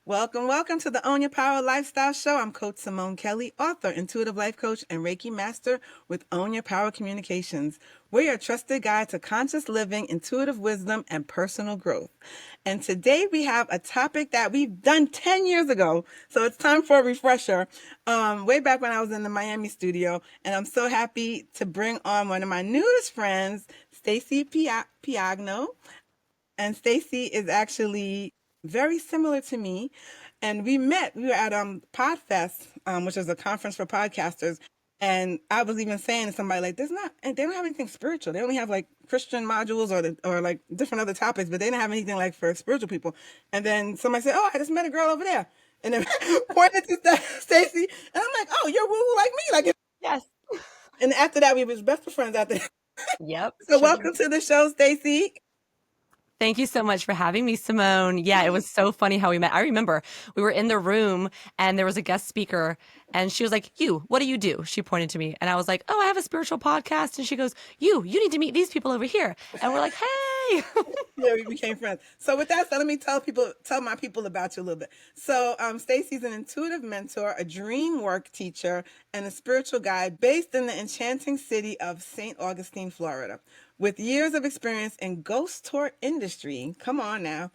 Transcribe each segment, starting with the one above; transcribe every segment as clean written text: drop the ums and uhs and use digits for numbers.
Welcome to the Own Your Power Lifestyle Show. I'm Coach Simone Kelly, author, intuitive life coach, and Reiki master with Own Your Power Communications. We're your trusted guide to conscious living, intuitive wisdom, and personal growth. And today we have a topic that we've done 10 years ago. So it's time for a refresher. Way back when I was in the Miami studio. And I'm so happy to bring on one of my newest friends, Stacy Piago. And Stacy is actually very similar to me. And we were at Podfest, which is a conference for podcasters. And I was even saying to somebody like, and they don't have anything spiritual. They only have like Christian modules or like different other topics, but they don't have anything like for spiritual people. And then somebody said, "Oh, I just met a girl over there," and then pointed to Stacy, and I'm like, "Oh, you're woo-woo like me." Like, yes. And after that, we was best of friends after that. Yep. So welcome to the show, Stacy. Thank you so much for having me, Simone. Yeah, it was so funny how we met. I remember we were in the room and there was a guest speaker and she was like, what do you do? She pointed to me and I was like, oh, I have a spiritual podcast. And she goes, you need to meet these people over here. And we're like, hey. Yeah, we became friends. So with that said, let me tell my people about you a little bit. So Stacy's an intuitive mentor, a dream work teacher, and a spiritual guide based in the enchanting city of St. Augustine, Florida. With years of experience in ghost tour industry, come on now,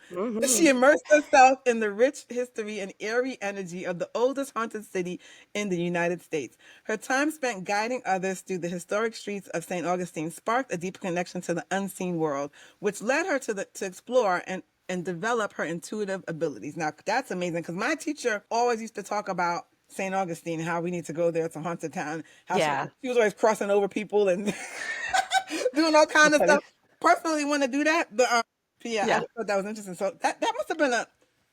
she immersed herself in the rich history and eerie energy of the oldest haunted city in the United States. Her time spent guiding others through the historic streets of St. Augustine sparked a deep connection to the unseen world, which led her to explore and develop her intuitive abilities. Now, that's amazing because my teacher always used to talk about St. Augustine and how we need to go there. It's a haunted town. How she was always crossing over people and doing all kinds of stuff. Personally, want to do that, but yeah, I thought that was interesting. So that must have been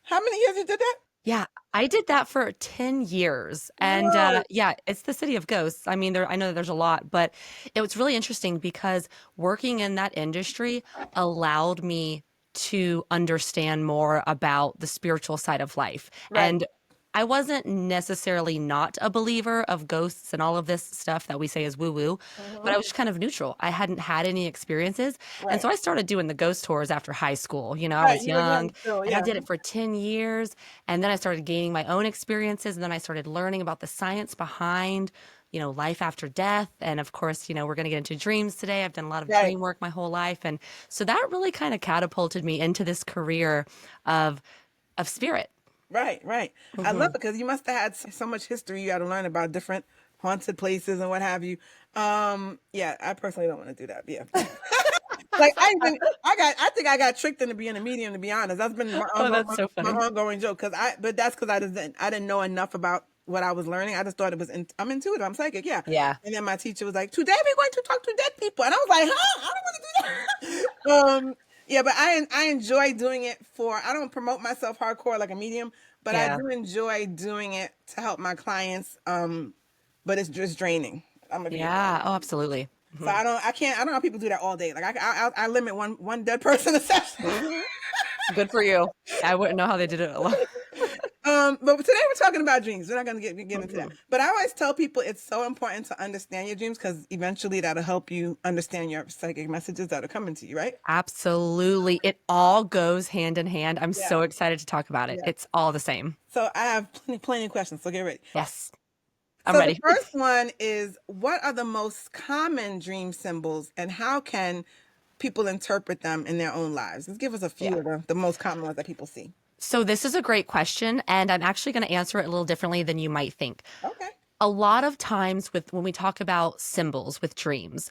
how many years you did that? Yeah, I did that for 10 years. And yeah, it's the city of ghosts. I mean, I know that there's a lot, but it was really interesting because working in that industry allowed me to understand more about the spiritual side of life. Right. And I wasn't necessarily not a believer of ghosts and all of this stuff that we say is woo-woo, but I was just kind of neutral. I hadn't had any experiences. And so I started doing the ghost tours after high school. You know, I was You were young still, and I did it for 10 years. And then I started gaining my own experiences. And then I started learning about the science behind, life after death. And of course, we're going to get into dreams today. I've done a lot of dream work my whole life. And so that really kind of catapulted me into this career of spirit. Right. I love it because you must have had so much history. You got to learn about different haunted places and what have you. Yeah, I personally don't want to do that. Yeah. Like I think I got tricked into being a medium. To be honest, that's been my That's so funny. ongoing joke. But that's because I didn't know enough about what I was learning. I just thought I'm intuitive. I'm psychic. Yeah. Yeah. And then my teacher was like, "Today we're going to talk to dead people," and I was like, "Huh? I don't want to do that." Yeah, but I enjoy doing it I don't promote myself hardcore like a medium, but I do enjoy doing it to help my clients. But it's just draining. I'm gonna be Yeah. Oh, absolutely. so I don't know how people do that all day. Like I limit one dead person a session. Good for you. I wouldn't know how they did it alone. But today we're talking about dreams. We're not going to get into that. But I always tell people it's so important to understand your dreams because eventually that'll help you understand your psychic messages that are coming to you, right? Absolutely. It all goes hand in hand. I'm so excited to talk about it. It's all the same. So I have plenty of questions. So get ready. Yes. I'm ready. The first one is, what are the most common dream symbols and how can people interpret them in their own lives? Let's give us a few of the most common ones that people see. So this is a great question, and I'm actually going to answer it a little differently than you might think. Okay. A lot of times when we talk about symbols with dreams,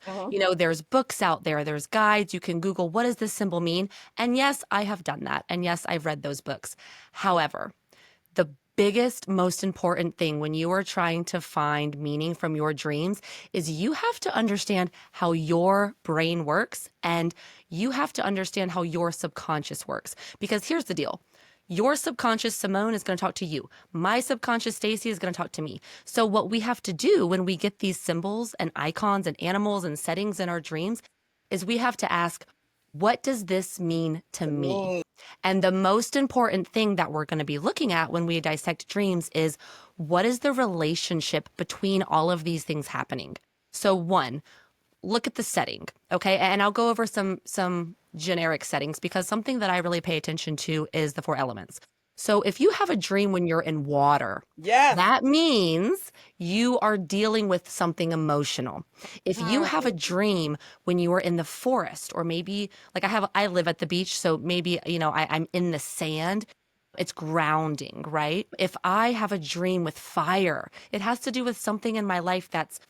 there's books out there, there's guides, you can Google, what does this symbol mean? And yes, I have done that. And yes, I've read those books. However, the biggest, most important thing when you are trying to find meaning from your dreams is you have to understand how your brain works and you have to understand how your subconscious works. Because here's the deal. Your subconscious Simone is going to talk to you. My subconscious Stacy is going to talk to me. So what we have to do when we get these symbols and icons and animals and settings in our dreams is we have to ask, what does this mean to me? And the most important thing that we're going to be looking at when we dissect dreams is, what is the relationship between all of these things happening? So one, look at the setting, okay? And I'll go over some generic settings because something that I really pay attention to is the 4 elements. So if you have a dream when you're in water, Yes. that means you are dealing with something emotional. If you have a dream when you are in the forest, or maybe like I live at the beach, so maybe, I'm in the sand. It's grounding, right? If I have a dream with fire, it has to do with something in my life that's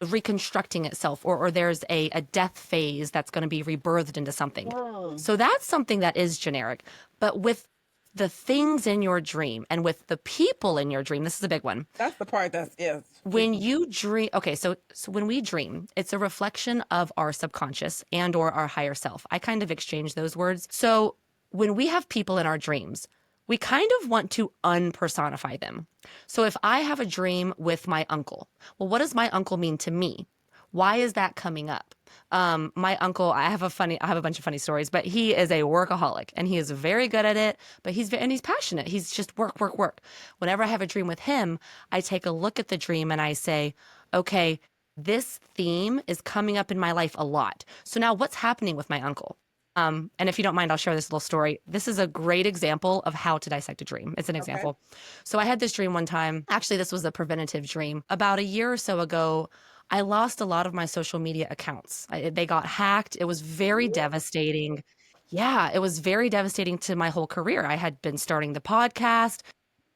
reconstructing itself, or there's a death phase that's going to be rebirthed into something. Mm. So that's something that is generic. But with the things in your dream and with the people in your dream, this is a big one. That's the part that's, yes. When you dream, okay, so when we dream, it's a reflection of our subconscious and or our higher self. I kind of exchange those words. So when we have people in our dreams, we kind of want to unpersonify them. So if I have a dream with my uncle, well, what does my uncle mean to me? Why is that coming up? My uncle, I have a bunch of funny stories, but he is a workaholic and he is very good at it, but he's passionate. He's just work, work, work. Whenever I have a dream with him, I take a look at the dream and I say, okay, this theme is coming up in my life a lot. So now what's happening with my uncle? And if you don't mind, I'll share this little story. This is a great example of how to dissect a dream. It's an Okay. example. So I had this dream one time. Actually, this was a preventative dream. About a year or so ago, I lost a lot of my social media accounts. They got hacked. It was very devastating. Yeah, it was very devastating to my whole career. I had been starting the podcast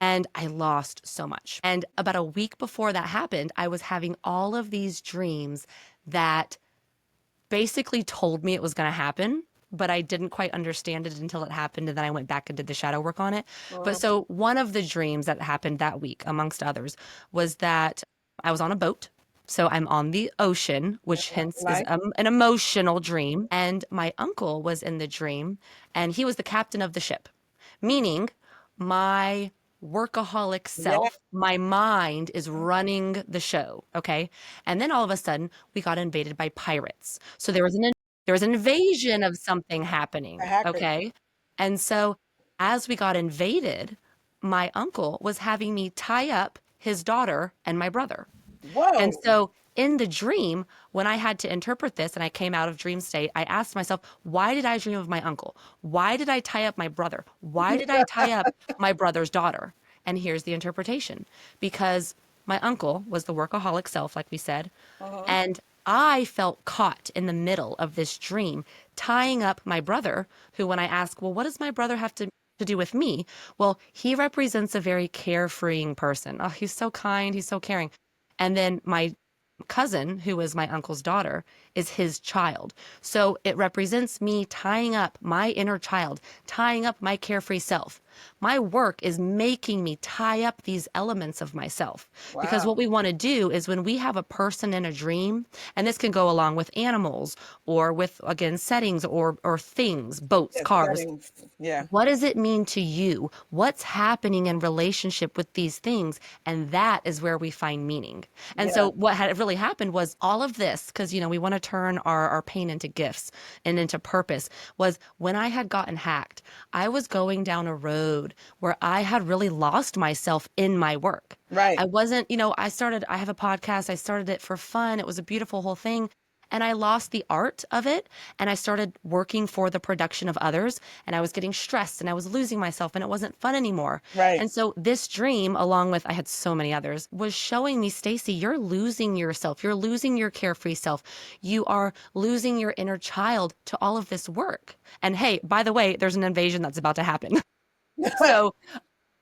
and I lost so much. And about a week before that happened, I was having all of these dreams that basically told me it was going to happen, but I didn't quite understand it until it happened. And then I went back and did the shadow work on it. But so one of the dreams that happened that week, amongst others, was that I was on a boat. So I'm on the ocean, which hence is Like, an emotional dream. And my uncle was in the dream, and he was the captain of the ship, meaning my workaholic yeah. self, my mind is running the show. Okay. And then all of a sudden, we got invaded by pirates. So there was an invasion of something A happening. hacker. Okay. And so as we got invaded, my uncle was having me tie up his daughter and my brother. And Whoa. so in the dream, when I had to interpret this and I came out of dream state, I asked myself, why did I dream of my uncle? Why did I tie up my brother? Why did I tie up my brother's daughter? And here's the interpretation, because my uncle was the workaholic self, like we said, Uh-huh. and I felt caught in the middle of this dream, tying up my brother, who, when I ask, well, what does my brother have to do with me? Well, he represents a very carefreeing person. Oh, he's so kind, he's so caring. And then my cousin, who is my uncle's daughter, is his child. So it represents me tying up my inner child, tying up my carefree self. My work is making me tie up these elements of myself. Because Wow. what we want to do is when we have a person in a dream, and this can go along with animals or with, again, settings or things, boats, Yes, cars. settings. Yeah. What does it mean to you? What's happening in relationship with these things? And that is where we find meaning. And Yeah. so what had really happened was all of this, because we want to turn our pain into gifts and into purpose, was when I had gotten hacked, I was going down a road where I had really lost myself in my work. Right. I wasn't, I have a podcast, I started it for fun. It was a beautiful whole thing. And I lost the art of it. And I started working for the production of others. And I was getting stressed and I was losing myself and it wasn't fun anymore. Right. And so this dream, along with I had so many others, was showing me, Stacy, you're losing yourself. You're losing your carefree self. You are losing your inner child to all of this work. And hey, by the way, there's an invasion that's about to happen. So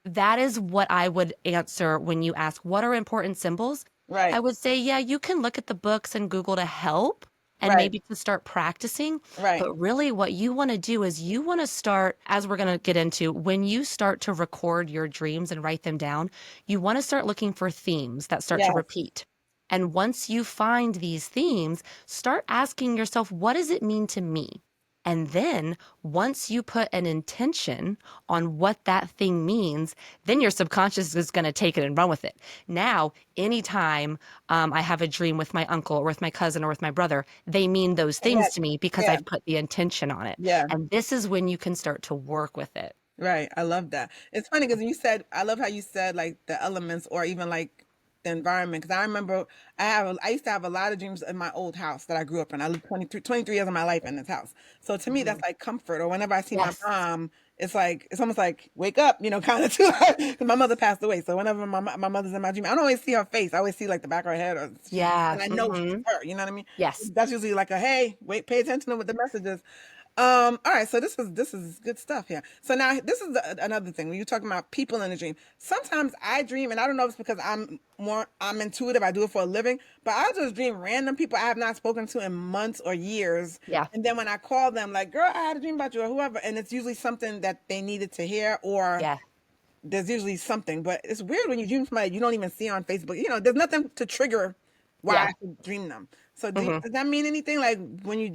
that is what I would answer when you ask, what are important symbols? I Right. would say, yeah, you can look at the books and Google to help and Right. maybe to start practicing. Right. But really, what you want to do is you want to start, as we're going to get into, when you start to record your dreams and write them down, you want to start looking for themes that start to Yes. repeat. And once you find these themes, start asking yourself, what does it mean to me? And then once you put an intention on what that thing means, then your subconscious is going to take it and run with it. Now, anytime I have a dream with my uncle or with my cousin or with my brother, they mean those things Yeah. to me because Yeah. I've put the intention on it. Yeah. And this is when you can start to work with it. Right. I love that. It's funny because you said, I love how you said like the elements or even like the environment. Because I remember I used to have a lot of dreams in my old house that I grew up in. I lived 23 years of my life in this house. So to me, Mhm. that's like comfort. Or whenever I see my Yes. mom, it's almost like wake up, kind of too. 'Cause my mother passed away, so whenever my mother's in my dream, I don't always see her face. I always see like the back of her head, Yeah. and I know she's her. You know what I mean? Yes. That's usually like a hey, wait, pay attention to what the message is. All right, so this is good stuff here. So now this is another thing when you're talking about people in a dream. Sometimes I dream, and I don't know if it's because I'm intuitive. I do it for a living, but I'll just dream random people I have not spoken to in months or years, Yeah. and then when I call them, like, girl, I had a dream about you or whoever, and it's usually something that they needed to hear, or Yeah. there's usually something. But it's weird when you dream somebody you don't even see on Facebook. There's nothing to trigger why Yeah. I should dream them. So Hmm. does that mean anything? Like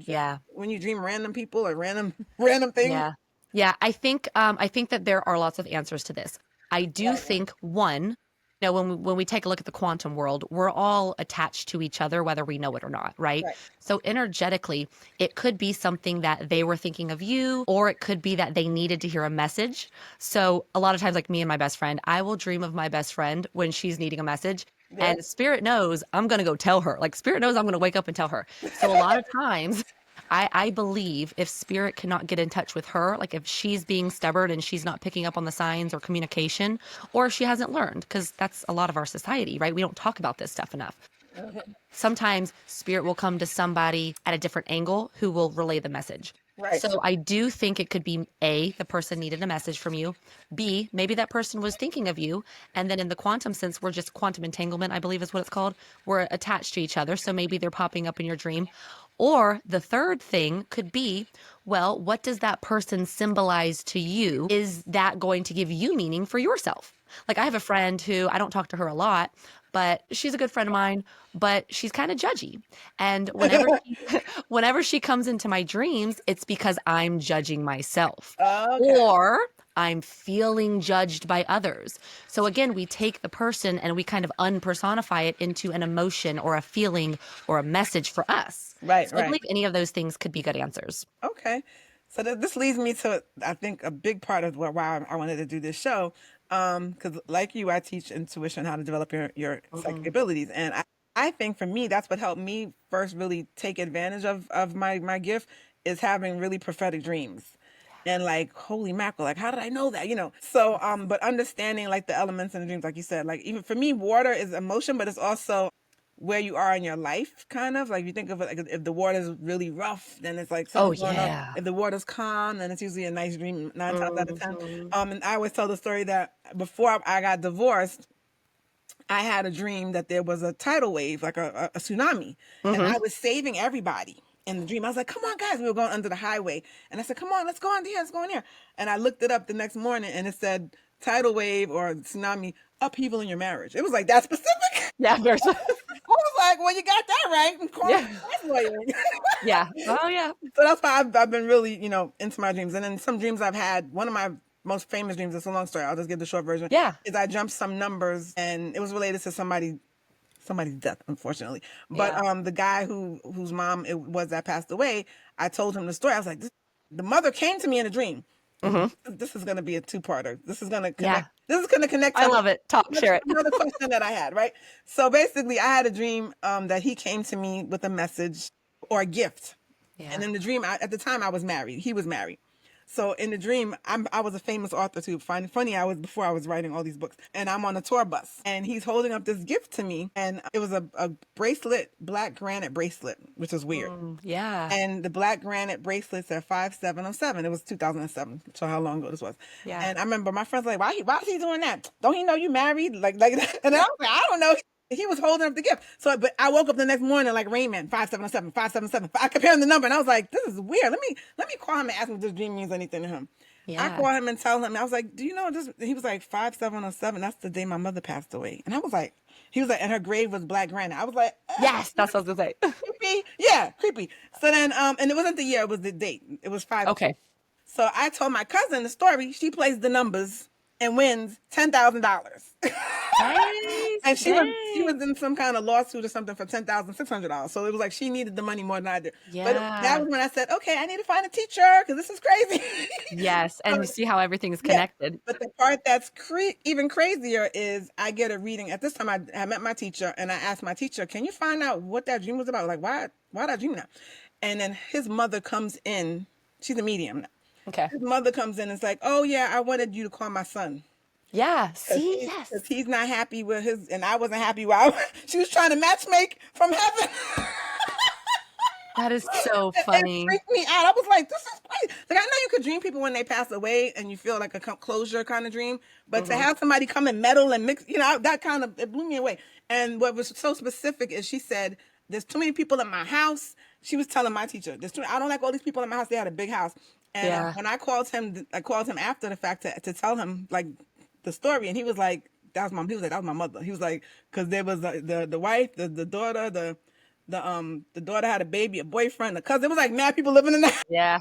Yeah. when you dream random people or random random things? Yeah. Yeah. I think that there are lots of answers to this. I do Right, think one, when we take a look at the quantum world, we're all attached to each other, whether we know it or not, right? right, So energetically, it could be something that they were thinking of you, or it could be that they needed to hear a message. So a lot of times, like me and my best friend, I will dream of my best friend when she's needing a message. yeah, And Spirit knows I'm going to go tell her. Like Spirit knows I'm going to wake up and tell her. So a lot of times I believe if spirit cannot get in touch with her, like if she's being stubborn and she's not picking up on the signs or communication, or if she hasn't learned, because that's a lot of our society, right? We don't talk about this stuff enough. Sometimes spirit will come to somebody at a different angle who will relay the message. right. So I do think it could be A, the person needed a message from you. B, maybe that person was thinking of you. And then in the quantum sense, we're just quantum entanglement, I believe is what it's called. We're attached to each other. So maybe they're popping up in your dream. Or the third thing could be, well, what does that person symbolize to you? Is that going to give you meaning for yourself? Like I have a friend who I don't talk to her a lot, but she's a good friend of mine, but she's kind of judgy. And whenever she comes into my dreams, it's because I'm judging myself Okay. or I'm feeling judged by others. So again, we take the person and we kind of unpersonify it into an emotion or a feeling or a message for us. Right, So I right. believe any of those things could be good answers. Okay. So this leads me to, I think, a big part of why I wanted to do this show. Because like you, I teach intuition, how to develop your psychic Hmm. abilities. And I think for me, that's what helped me first really take advantage of my gift is having really prophetic dreams. And like, holy mackerel, like, how did I know that? So, but understanding like the elements in the dreams, like you said, like even for me, water is emotion, but it's also where you are in your life, kind of like you think of it like if the water's really rough, then it's like Oh, something's going on. yeah. If the water's calm, then it's usually a nice dream 9 times out of 10. Hmm. And I always tell the story that before I got divorced, I had a dream that there was a tidal wave, like a tsunami, and Hmm. I was saving everybody in the dream. I was like, "Come on, guys!" We were going under the highway, and I said, "Come on, let's go under here, let's go in here." And I looked it up the next morning, and it said tidal wave or tsunami upheaval in your marriage. It was like that specific. Yeah, there's I was like, well, you got that right. I'm calling yeah. a lawyer. Yeah. Oh, yeah. So that's why I've been really, into my dreams. And then some dreams I've had, one of my most famous dreams, it's a long story, I'll just give the short version, Yeah. is I jumped some numbers and it was related to somebody's death, unfortunately. But Yeah. the guy whose mom it was that passed away, I told him the story. I was like, the mother came to me in a dream. Hmm. This is going to be a two-parter. This is going to Yeah. connect. This is going to connect I something. love it. Talk, share it. Another question that I had, right? So basically, I had a dream that he came to me with a message or a gift. And Yeah. in the dream, at the time, I was married. He was married. So in the dream, I was a famous author too. Funny, I was before I was writing all these books, and I'm on a tour bus, and he's holding up this gift to me, and it was a bracelet, black granite bracelet, which was weird. Yeah. And the black granite bracelets are 5707. It was 2007. So how long ago this was. Yeah. And I remember my friends like, why is he doing that? Don't he know you married? Like that. And I was like, I don't know. He was holding up the gift. So, but I woke up the next morning like Raymond, 5707, 577. I compared the number and I was like, this is weird. Let me call him and ask him if this dream means anything to him. I Yeah. called him and tell him, I was like, do you know this? He was like, 5707. That's the day my mother passed away. And I was like, he was like, and her grave was black granite. I was like, Yes, that's what I was gonna say. creepy. Yeah, creepy. So then, and it wasn't the year, it was the date. It was 5. Okay. So I told my cousin the story. She plays the numbers and wins $10,000. Nice. And she was Dang. in some kind of lawsuit or something for $10,600. So it was like she needed the money more than I did. But that Yeah. was when I said, okay, I need to find a teacher because this is crazy. Yes. And So, you see how everything's yeah. connected. But the part that's even crazier is I get a reading. At this time, I met my teacher and I asked my teacher, can you find out what that dream was about? Like, why did I dream that? And then his mother comes in. She's a medium. Okay. His mother comes in and is like, "Oh yeah, I wanted you to call my son Yeah. because See, yes. he's not happy with his, and I wasn't happy while she was trying to matchmake from heaven." That is so It funny. freaked me out. I was like, "This is crazy." Like, I know you could dream people when they pass away, and you feel like a closure kind of dream, but to Hmm. have somebody come and meddle and mix, that kind of, it blew me away. And what was so specific is she said, "There's too many people in my house." She was telling my teacher, I don't like all these people in my house. They had a big house, and Yeah. when I called him after the fact to tell him like the story, and he was like, "That was my," he was like, "That was my mother." He was like, because there was the wife, the daughter, the daughter had a baby, a boyfriend, a cousin. It was like mad people living in that. Yeah.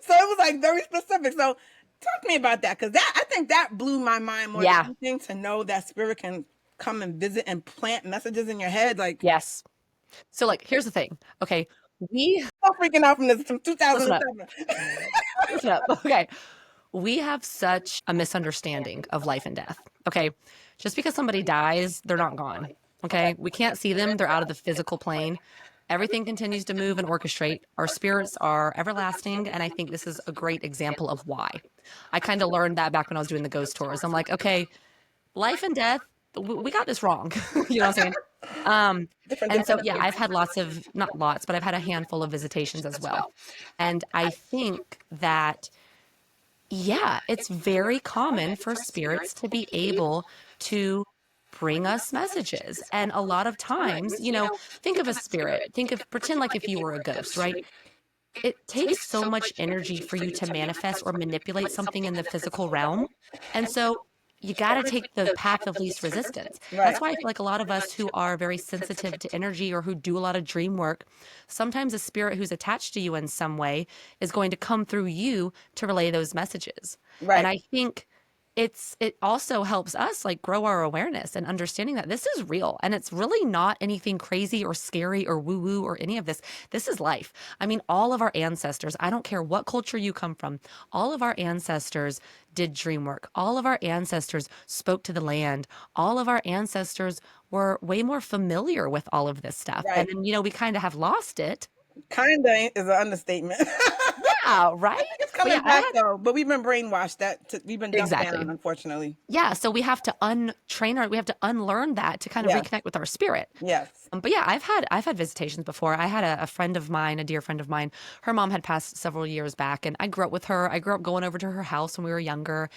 So it was like very specific. So talk to me about that, because I think that blew my mind more than Yeah. anything, to know that spirit can come and visit and plant messages in your head. Like, Yes. So, like, here's the thing. Okay. We, I'm freaking out from this from listen up. 2007. Listen up. Okay. We have such a misunderstanding of life and death. Okay. Just because somebody dies, they're not gone. Okay. We can't see them, they're out of the physical plane. Everything continues to move and orchestrate. Our spirits are everlasting. And I think this is a great example of why. I kind of learned that back when I was doing the ghost tours. I'm like, okay, life and death, we got this wrong. You know what I'm saying? Um, Different and so, yeah, definition. I've had lots of, not lots, but I've had a handful of visitations as well. And I think that, yeah, it's very common for spirits to be able to bring us messages. And a lot of times, think of a spirit, pretend like if you were a ghost, right? It takes so much energy for you to manifest or manipulate something in the physical realm. And so you got to take the path of least resistance. Right. That's why I feel like a lot of us who are very sensitive to energy or who do a lot of dream work, sometimes a spirit who's attached to you in some way is going to come through you to relay those messages. And Right. I think it also helps us like grow our awareness and understanding that this is real and it's really not anything crazy or scary or woo woo or any of this. This is life. I mean, all of our ancestors, I don't care what culture you come from, all of our ancestors did dream work. All of our ancestors spoke to the land. All of our ancestors were way more familiar with all of this stuff. And Right. then, we kind of have lost it. Kinda is an understatement. Yeah, right? I think it's But yeah, coming back though, but we've been brainwashed. We've been dumbed down, exactly. unfortunately. Yeah, so we have to we have to unlearn that to kind of Yes. reconnect with our spirit. Yes. But yeah, I've had visitations before. I had a friend of mine, a dear friend of mine. Her mom had passed several years back, and I grew up with her. I grew up going over to her house when we were younger,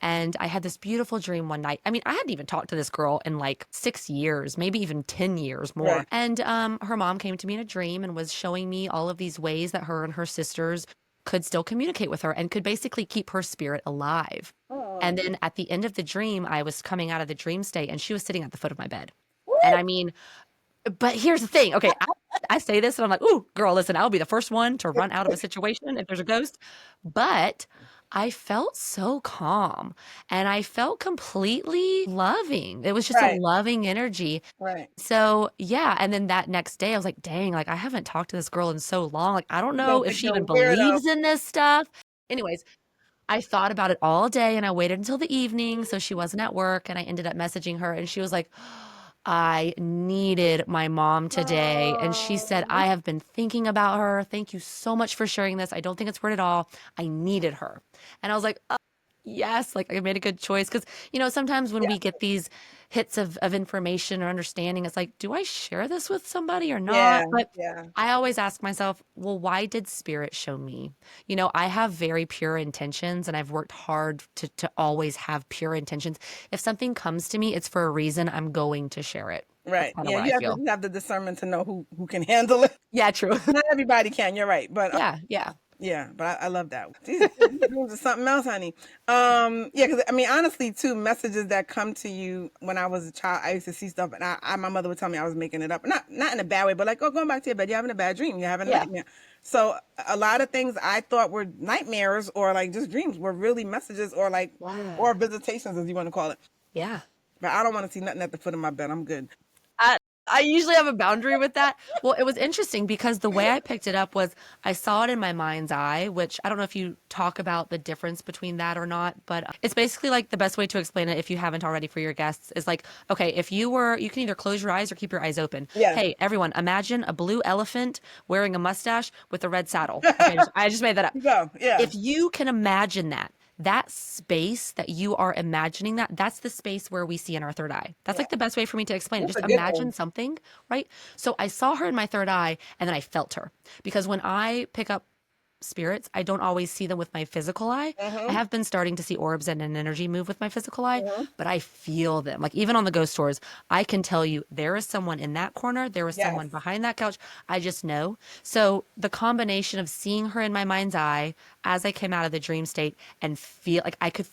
and I had this beautiful dream one night. I mean, I hadn't even talked to this girl in like 6 years, maybe even 10 years more. Right. And her mom came to me in a dream and was showing me all of these ways that her and her sisters could still communicate with her and could basically keep her spirit alive. And Oh. then at the end of the dream, I was coming out of the dream state, and she was sitting at the foot of my bed. Woo! And I mean, but here's the thing. Okay, I say this and I'm like, ooh, girl, listen, I'll be the first one to run out of a situation if there's a ghost. But I felt so calm and I felt completely loving. It was just a Right. loving energy. Right. So, yeah. And then that next day, I was like, dang, like I haven't talked to this girl in so long. Like, I don't You don't know if think she you're a even weirdo. believes in this stuff. Anyways, I thought about it all day and I waited until the evening so she wasn't at work and I ended up messaging her and she was like, I needed my mom today. And she said, Oh. I have been thinking about her. Thank you so much for sharing this. I don't think it's weird at all. I needed her. And I was like, oh, yes, like I made a good choice. Because, sometimes when Yeah. we get these hits of information or understanding, it's like, do I share this with somebody or Yeah. not? But Yeah. I always ask myself, well, why did spirit show me? I have very pure intentions and I've worked hard to always have pure intentions. If something comes to me, it's for a reason. I'm going to share it. That's Right. kind of Yeah. what I feel. You have the discernment to know who can handle it. Yeah, true. Not everybody can. You're right. But Yeah, yeah. yeah, but I love that. These dreams are something else, honey. Yeah, because I mean, honestly, too, messages that come to you when I was a child, I used to see stuff, and my mother would tell me I was making it up, not in a bad way, but like, oh, going back to your bed, you're having a bad dream, you're having a Yeah. nightmare. So a lot of things I thought were nightmares or like just dreams were really messages or like Wow. or visitations, as you want to call it. Yeah. But I don't want to see nothing at the foot of my bed. I'm good. I I usually have a boundary with that. Well, it was interesting because the way I picked it up was I saw it in my mind's eye, which I don't know if you talk about the difference between that or not, but it's basically like the best way to explain it if you haven't already for your guests is like, okay, if you can either close your eyes or keep your eyes open. Yes. Hey, everyone, imagine a blue elephant wearing a mustache with a red saddle. Okay, I just made that up. Go. Yeah. If you can imagine that, that space that you are imagining that's the space where we see in our third eye. That's Yeah. like the best way for me to explain it. That's Just a good imagine one. something, right? So I saw her in my third eye and then I felt her because when I pick up spirits, I don't always see them with my physical eye. I Mm-hmm. have been starting to see orbs and an energy move with my physical eye, Mm-hmm. but I feel them. Like even on the ghost tours, I can tell you there is someone in that corner, there is Yes. someone behind that couch. I just know. So the combination of seeing her in my mind's eye as I came out of the dream state and feel like I could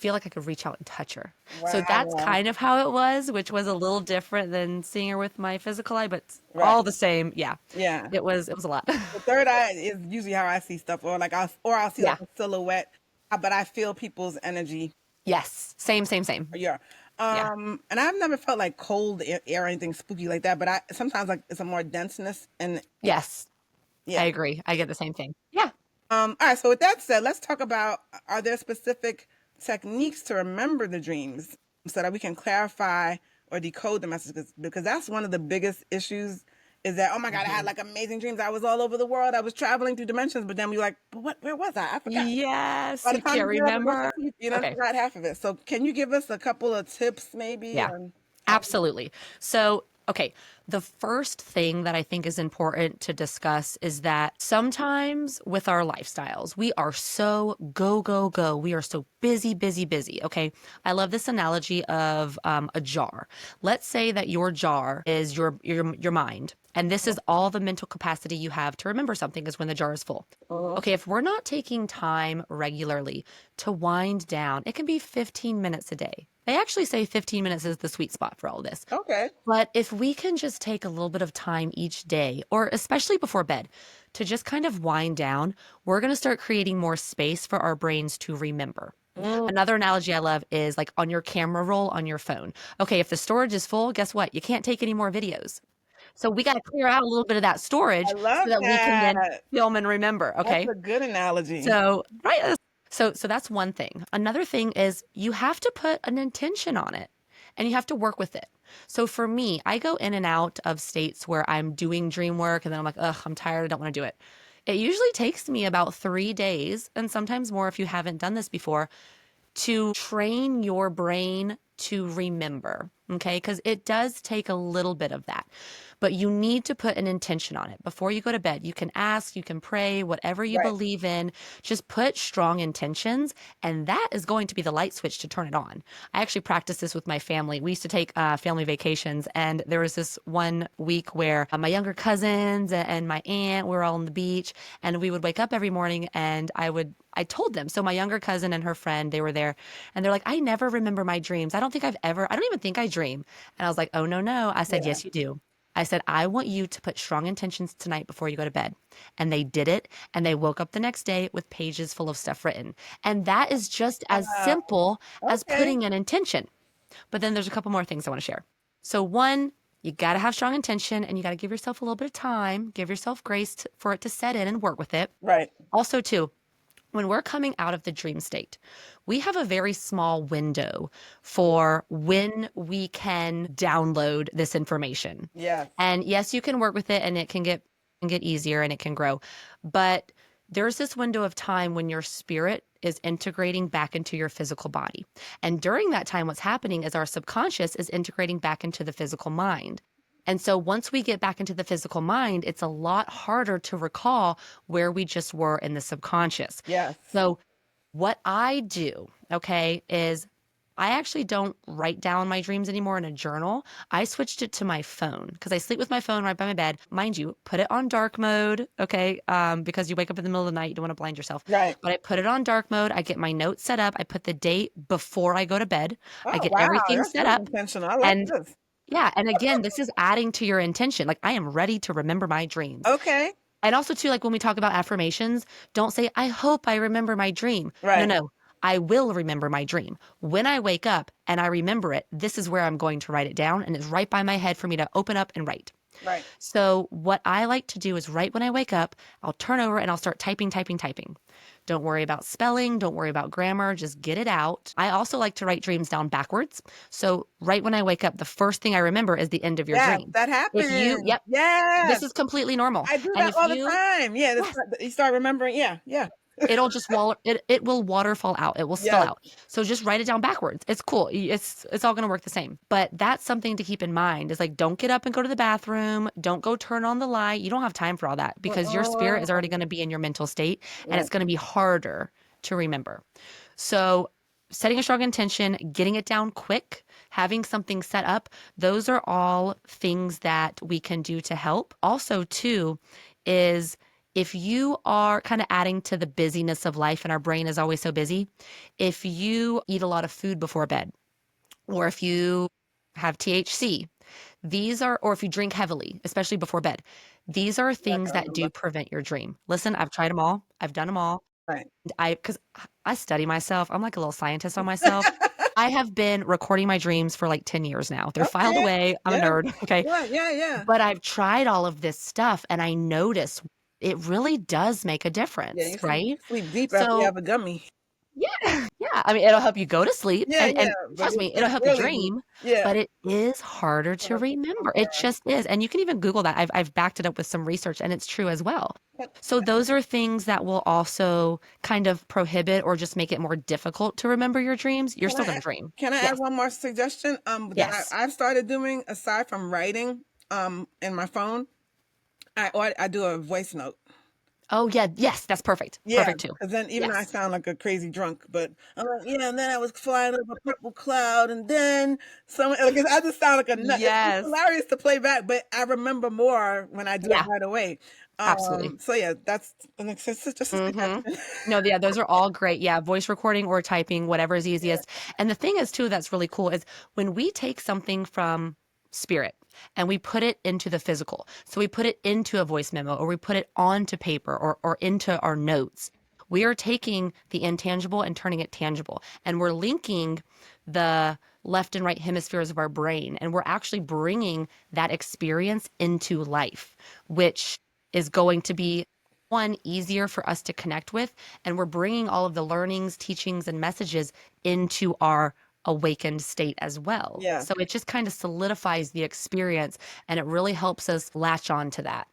reach out and touch her. So that's Wow. kind of how it was, which was a little different than seeing her with my physical eye, but Right. all the same, yeah. Yeah. It was a lot. The third eye is usually how I see stuff, or like I'll see Yeah. like a silhouette, but I feel people's energy. Yes. Same, same, same. Yeah. Yeah. And I've never felt like cold air or anything spooky like that, but I sometimes like it's a more denseness and Yes, I yeah. agree. I get the same thing. Yeah. All right, so with that said, let's talk about are there specific techniques to remember the dreams so that we can clarify or decode the messages? Because that's one of the biggest issues is that, oh my God, I had Mhm. like amazing dreams. I was all over the world. I was traveling through dimensions, but then we like, but where was I? I forgot. Yes, By the you time can't you get up and brush your remember. teeth, you done Okay. forgot half of it. So can you give us a couple of tips maybe Yeah, on how? absolutely. So, okay, the first thing that I think is important to discuss is that sometimes with our lifestyles, we are so go, go, go. We are so busy, busy, busy. Okay. I love this analogy of a jar. Let's say that your jar is your mind. And this is all the mental capacity you have to remember something is when the jar is full. Mhm. Okay, if we're not taking time regularly to wind down, it can be 15 minutes a day. They actually say 15 minutes is the sweet spot for all this. Okay. But if we can just take a little bit of time each day, or especially before bed, to just kind of wind down, we're going to start creating more space for our brains to remember. Mm, Another analogy I love is like on your camera roll on your phone. Okay, if the storage is full, guess what? You can't take any more videos. So we got to clear out a little bit of that I storage so love that we can then that. film and remember. That's Okay. a good analogy. So, right. So that's one thing. Another thing is you have to put an intention on it and you have to work with it. So for me, I go in and out of states where I'm doing dream work and then I'm like, ugh, I'm tired. I don't want to do it. It usually takes me about 3 days and sometimes more if you haven't done this before to train your brain to remember. Okay. Because it does take a little bit of that, but you need to put an intention on it before you go to bed. You can ask, you can pray, whatever you Right. believe in, just put strong intentions. And that is going to be the light switch to turn it on. I actually practiced this with my family. We used to take family vacations. And there was this one week where my younger cousins and my aunt were all on the beach and we would wake up every morning and I told them. So my younger cousin and her friend, they were there and they're like, I never remember my dreams. I don't even think I dream. And I was like, oh, no, no. I said, Yeah. yes, you do. I said, I want you to put strong intentions tonight before you go to bed. And they did it. And they woke up the next day with pages full of stuff written. And that is just as Wow. simple as Okay. putting an intention. But then there's a couple more things I want to share. So, one, you got to have strong intention and you got to give yourself a little bit of time, give yourself grace for it to set in and work with it. Right. Also, too, when we're coming out of the dream state, we have a very small window for when we can download this information. Yes. And yes, you can work with it and it can get easier and it can grow. But there's this window of time when your spirit is integrating back into your physical body. And during that time, what's happening is our subconscious is integrating back into the physical mind. And so once we get back into the physical mind, it's a lot harder to recall where we just were in the subconscious. Yes. So what I do, okay, is I actually don't write down my dreams anymore in a journal. I switched it to my phone because I sleep with my phone right by my bed. Mind you, put it on dark mode, okay, because you wake up in the middle of the night, you don't want to blind yourself. Right. But I put it on dark mode. I get my notes set up. I put the date before I go to bed. I Oh, get wow. everything That's set really up. intentional. I like And this. yeah, and again, this is adding to your intention. Like I am ready to remember my dreams. Okay. And also too, like when we talk about affirmations, don't say, I hope I remember my dream. No, Right. no. I will remember my dream. When I wake up and I remember it, this is where I'm going to write it down. And it's right by my head for me to open up and write. Right. So what I like to do is right when I wake up, I'll turn over and I'll start typing, typing, typing. Don't worry about spelling, don't worry about grammar, just get it out. I also like to write dreams down backwards. So right when I wake up, the first thing I remember is the end of your Yeah, dream. that If you, happens. yep, Yeah. this is completely normal. I do And that if all the you, time. Yeah, yes, you start remembering. Yeah, yeah. it'll just it will waterfall out. It will spill Yes. out. So just write it down backwards. It's cool. It's all going to work the same. But that's something to keep in mind is like don't get up and go to the bathroom. Don't go turn on the light. You don't have time for all that because your spirit is already Mm-mm. going to be in your mental state and Right. it's going to be harder to remember. So setting a strong intention, getting it down quick, having something set up, those are all things that we can do to help. Also, too, is if you are kind of adding to the busyness of life and our brain is always so busy, if you eat a lot of food before bed, or if you have THC, these are, or if you drink heavily, especially before bed, these are Yeah, I things can that remember. do prevent your dream. Listen, I've tried them all. I've done them all. Right. Because I study myself. I'm like a little scientist on myself. I have been recording my dreams for like 10 years now. They're filed Okay. away. I'm a Yeah. nerd. Okay. Yeah. Yeah. Yeah. But I've tried all of this stuff and I notice it really does make a Yeah. difference, You right? sleep deep after you So have a gummy. yeah, yeah. I mean, it'll help you go to sleep Yeah. and Yeah. But trust you me, it'll sleep help you really deep. dream, Yeah. but it is harder to remember. It just is. And you can even Google that. I've backed it up with some research and it's true as well. So those are things that will also kind of prohibit or just make it more difficult to remember your dreams. You're Can still I going to dream. can I add Yes. one more suggestion? That Yes. I've started doing aside from writing in my phone. I do a voice note. Oh, yeah. Yes. That's perfect. Yeah, Perfect too. because then even I Yes. sound like a crazy drunk, but I'm like, yeah, and then I was flying over a purple cloud, and then someone, like, I just sound like a nut. It's Yes. hilarious to play back, but I remember more when I do it Yeah. right away. Absolutely. So yeah, that's just a Mhm. suggestion. No, yeah, those are all great. Yeah, voice recording or typing, whatever is Yeah, easiest. And the thing is too that's really cool is when we take something from spirit and we put it into the physical. So we put it into a voice memo or we put it onto paper or into our notes. We are taking the intangible and turning it tangible. And we're linking the left and right hemispheres of our brain. And we're actually bringing that experience into life, which is going to be one easier for us to connect with, and we're bringing all of the learnings, teachings, and messages into our awakened state as well. yeah. So it just kind of solidifies the experience and it really helps us latch on to that.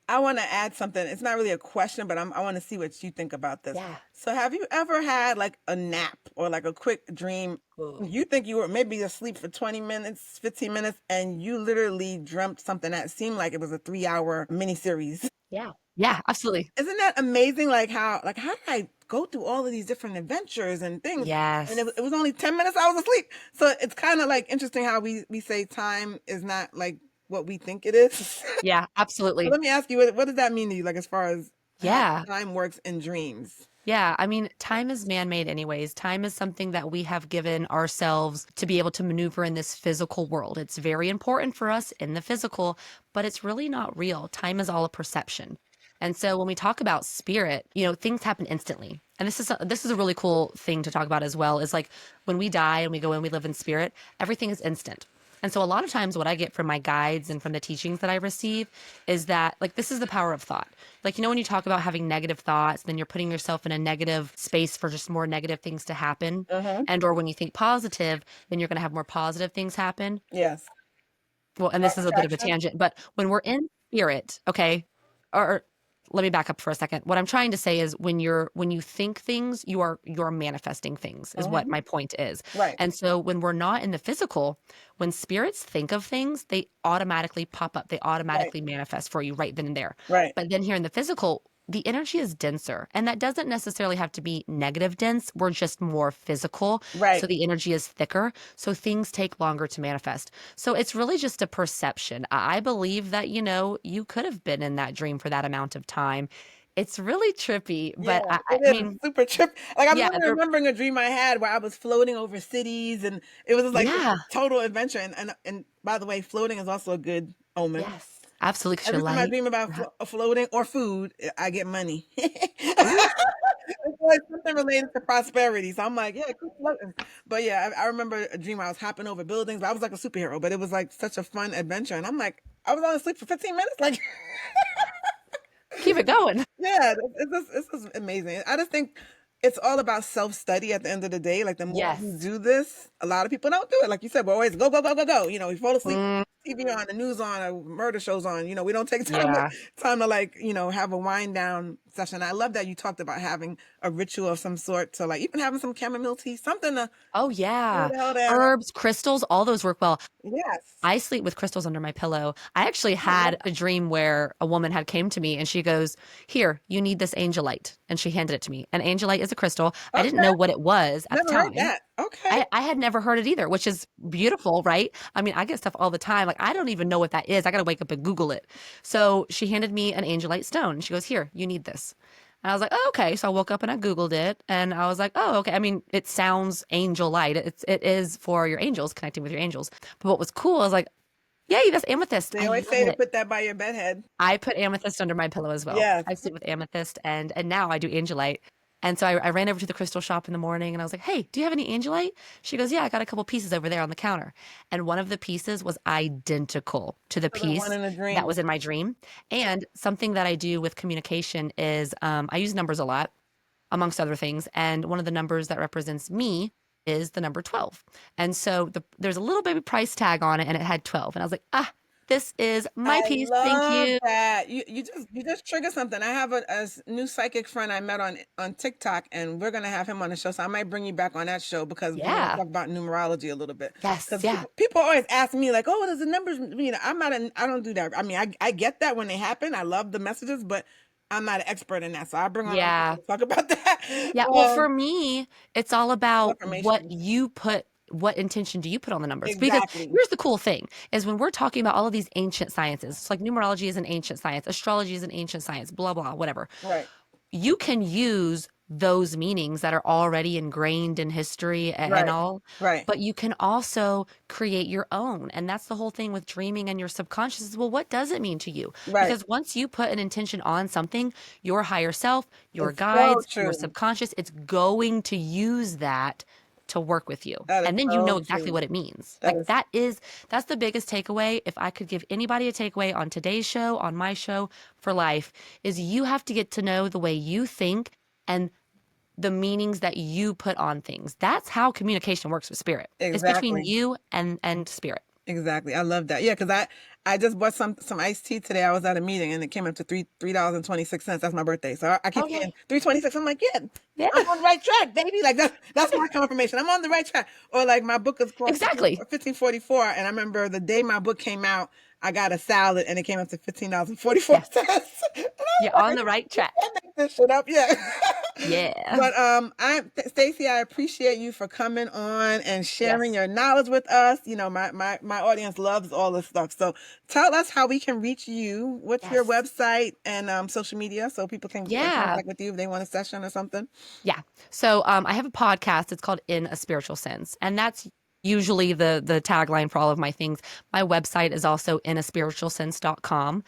I want to add something. It's not really a question, but I want to see what you think about this. Yeah. So, have you ever had like a nap or like a quick dream? Ooh. You think you were maybe asleep for 20 minutes, 15 minutes, and you literally dreamt something that seemed like it was a 3 hour miniseries. Yeah. Yeah, absolutely. Isn't that amazing? How did I go through all of these different adventures and things? And Yes. it was only 10 minutes I was asleep. So it's kind of like interesting how we say time is not like what we think it is. Yeah, So absolutely. let me ask you, what does that mean to you, like as far as how Yeah. time works in dreams? Yeah, I mean, time is man made, anyways. Time is something that we have given ourselves to be able to maneuver in this physical world. It's very important for us in the physical, but it's really not real. Time is all a perception. And so when we talk about spirit, things happen instantly. And this is a really cool thing to talk about as well, is like when we die and we go in, we live in spirit, everything is instant. And so a lot of times what I get from my guides and from the teachings that I receive is that like this is the power of thought. Like when you talk about having negative thoughts, then you're putting yourself in a negative space for just more negative things to happen. Uh-huh. And or when you think positive, then you're going to have more positive things happen. Yes. Well, and Law this of is a bit of a attraction. tangent, but when we're in spirit, okay, or let me back up for a second. What I'm trying to say is when you think things, you're manifesting things is what Uh-huh. my point is. Right. And so when we're not in the physical, when spirits think of things, they automatically pop up. They Right. automatically manifest for you right then and there. Right. But then here in the physical, the energy is denser. And that doesn't necessarily have to be negative dense. We're just more physical. Right. So the energy is thicker. So things take longer to manifest. So it's really just a perception. I believe that, you could have been in that dream for that amount of time. It's really trippy, Yeah, but I it is mean, super trip. Like I'm yeah, literally remembering a dream I had where I was floating over cities, and it was just like this yeah, total adventure. And by the way, floating is also a good omen. yes, absolutely. Because you're Every time I light. dream about Yeah. floating or food, I get money. Ooh, It's like something related to prosperity. So I'm like, yeah, keep floating. But yeah, I remember a dream where I was hopping over buildings. I was like a superhero, but it was like such a fun adventure. And I'm like, I was only asleep for 15 minutes. Like, Keep it going. yeah, it's just amazing. I just think it's all about self-study at the end of the day. Like the more you Yes. do this, a lot of people don't do it. Like you said, we're always go, go, go, go, go. We fall asleep, Mm, TV on, the news on, or murder shows on. We don't take yeah. time to like, have a wind down session. I love that you talked about having a ritual of some sort. So like even having some chamomile tea, something to Oh, slow yeah. the hell down. Herbs, crystals, all those work well. Yes. I sleep with crystals under my pillow. I actually I love had a dream where a woman had came to me and she goes, "Here, you need this angelite." And she handed it to me. An angelite is a crystal. I didn't Okay. know what it was at the Never heard time. that. Okay. I had never heard it either, which is beautiful, right? I mean, I get stuff all the time. Like, I don't even know what that is. I got to wake up and Google it. So she handed me an angelite stone. She goes, "Here, you need this." And I was like, "Oh, okay." So I woke up and I Googled it and I was like, "Oh, okay." I mean, it sounds angel light. It is for your angels, connecting with your angels. But what was cool, I was like, "Yay, that's amethyst." They I always love say to it. put that by your bedhead. I put amethyst under my pillow as well. Yes. I sleep with amethyst and now I do angelite. And so I ran over to the crystal shop in the morning and I was like, "Hey, do you have any angelite?" She goes, "Yeah, I got a couple pieces over there on the counter." And one of the pieces was identical to the For the one piece in a that dream. was in my dream. And something that I do with communication is I use numbers a lot, amongst other things. And one of the numbers that represents me is the number 12. And so there's a little baby price tag on it and it had 12. And I was like, this is my I piece. Thank love you. that. You just triggered something. I have a new psychic friend I met on TikTok, and we're gonna have him on the show. So I might bring you back on that show because we want to Yeah. talk about numerology a little bit. Yes. Because Yeah. people always ask me like, "Oh, does the numbers mean?" I don't do that. I mean, I get that when they happen. I love the messages, but I'm not an expert in that. So I bring on other people Yeah. to talk about that. Yeah. Well, for me, it's all about Reformation. what intention do you put on the numbers? Because Exactly. here's the cool thing is when we're talking about all of these ancient sciences, it's like numerology is an ancient science, astrology is an ancient science, blah, blah, whatever. Right. You can use those meanings that are already ingrained in history and Right. all, Right. but you can also create your own. And that's the whole thing with dreaming and your subconscious is, well, what does it mean to you? Right. Because once you put an intention on something, your higher self, your It's so guides, your true. subconscious, it's going to use that to work with you. That is And then you know so exactly true. what it means. That Like is that's the biggest takeaway. If I could give anybody a takeaway on today's show, on my show for life, is you have to get to know the way you think and the meanings that you put on things. That's how communication works with spirit. It's between exactly. you and spirit. Exactly. I love that. Yeah, because I just bought some iced tea today. I was at a meeting and it came up to $3.26. That's my birthday. So I keep Oh seeing yeah. 326. I'm like, yeah, Yeah. I'm on the right track, baby. Like that's my confirmation. I'm on the right track. Or like my book is called Exactly. 1544. And I remember the day my book came out, I got a salad and it came up to $15.44. Yes. And I You're was on like, the right you track. can't make this shit up. Yeah. Yeah. But Stacy, I appreciate you for coming on and sharing Yes. your knowledge with us. My audience loves all this stuff. So tell us how we can reach you. What's your Yes. website and social media so people can get in Yeah. contact with you if they want a session or something? Yeah. So I have a podcast. It's called In a Spiritual Sense. And that's usually the tagline for all of my things. My website is also inaspiritualsense.com.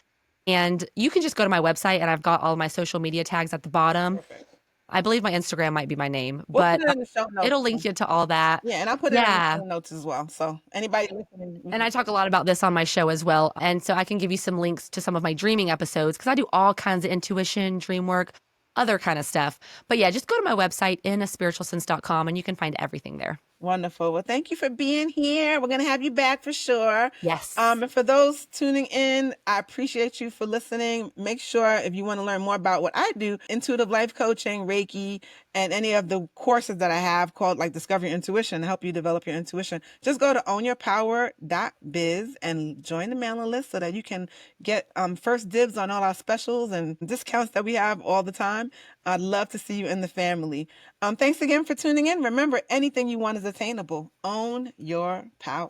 And you can just go to my website and I've got all of my social media tags at the bottom. Perfect. I believe my Instagram might be my name, We'll put but it in the show notes. it'll link you to all that. Yeah, and I'll put it in the Yeah. show notes as well. So anybody listening, we And can I talk a lot about this on my show as well. And so I can give you some links to some of my dreaming episodes because I do all kinds of intuition, dream work, other kind of stuff. But yeah, just go to my website, inaspiritualsense.com, and you can find everything there. Wonderful. Well, thank you for being here. We're going to have you back for sure. Yes. And for those tuning in, I appreciate you for listening. Make sure if you want to learn more about what I do, intuitive life coaching, Reiki, and any of the courses that I have called like Discover Your Intuition to help you develop your intuition, just go to ownyourpower.biz and join the mailing list so that you can get first dibs on all our specials and discounts that we have all the time. I'd love to see you in the family. Thanks again for tuning in. Remember, anything you want is attainable. Own your power.